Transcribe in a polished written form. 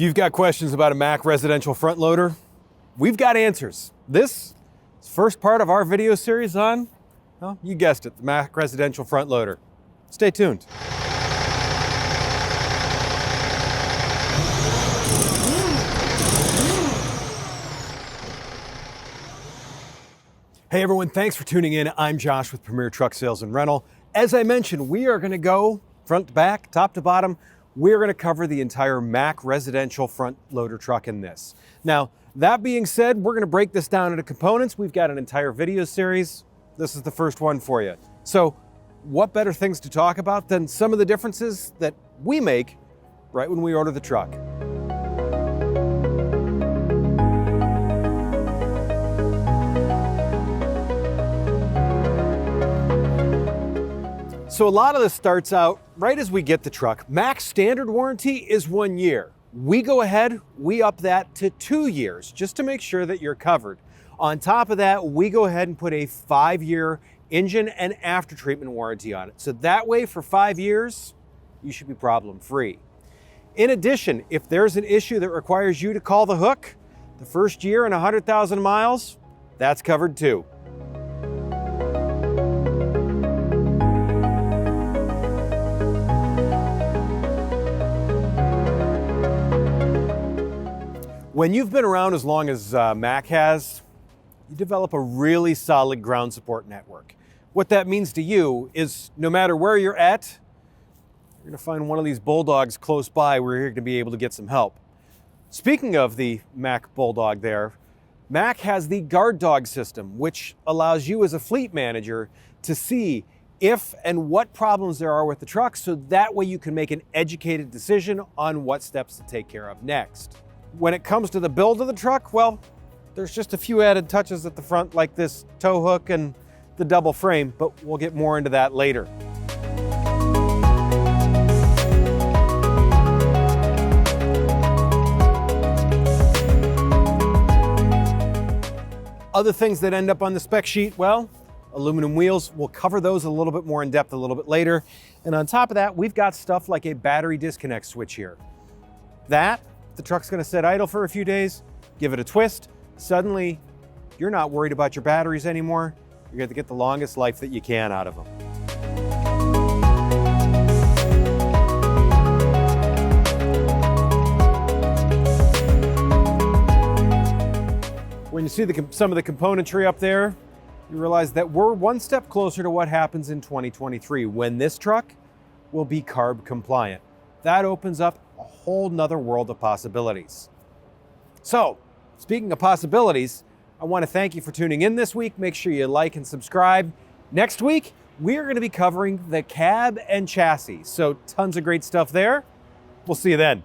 If you've got questions about a Mack residential front loader, we've got answers. This is the first part of our video series on, well, you guessed it, the Mack residential front loader. Stay tuned. Hey everyone, thanks for tuning in. I'm Josh with Premier Truck Sales and Rental. As I mentioned, we are going to go front to back, top to bottom. We're going to cover the entire Mack residential front loader truck in this. Now, that being said, we're going to break this down into components. We've got an entire video series. This is the first one for you. So, what better things to talk about than some of the differences that we make right when we order the truck? So a lot of this starts out right as we get the truck. Mack's standard warranty is 1 year. We go ahead, we up that to 2 years just to make sure that you're covered. On top of that, we go ahead and put a 5-year engine and after treatment warranty on it. So that way for 5 years, you should be problem free. In addition, if there's an issue that requires you to call the hook, the first year and 100,000 miles, that's covered too. When you've been around as long as Mack has, you develop a really solid ground support network. What that means to you is no matter where you're at, you're going to find one of these bulldogs close by where you're going to be able to get some help. Speaking of the Mack Bulldog there, Mack has the guard dog system, which allows you as a fleet manager to see if and what problems there are with the truck, so that way you can make an educated decision on what steps to take care of next. When it comes to the build of the truck, well, there's just a few added touches at the front like this tow hook and the double frame, but we'll get more into that later. Other things that end up on the spec sheet, well, aluminum wheels. We'll cover those a little bit more in depth a little bit later. And on top of that, we've got stuff like a battery disconnect switch here. That, the truck's gonna sit idle for a few days, give it a twist, suddenly you're not worried about your batteries anymore. You're going to get the longest life that you can out of them. When you see some of the componentry up there, you realize that we're one step closer to what happens in 2023 when this truck will be CARB compliant. That opens up a whole nother world of possibilities. So, speaking of possibilities, I want to thank you for tuning in this week. Make sure you like and subscribe. Next week, we're going to be covering the cab and chassis. So tons of great stuff there. We'll see you then.